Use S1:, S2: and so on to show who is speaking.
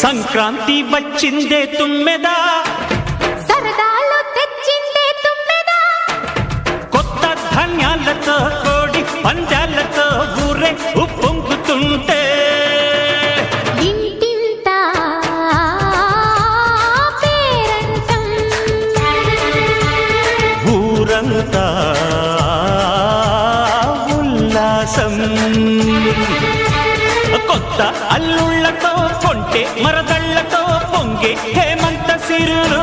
S1: సంక్రాంతి వచ్చిందే తుమ్మెదా,
S2: సరదాలు తెచ్చిందే తుమ్మెదా,
S1: కొత్త ధాన్యాలతో కోడి పందాలతో ఊరే ఉప్పొంగుతుంటే
S2: ఇంటింత పేరంటం,
S1: ఊరంతా ఉల్లాసం. కొత్త అల్లుళ్లతో కొంటే మరదళ్లతో పొంగే హేమంత సిరులు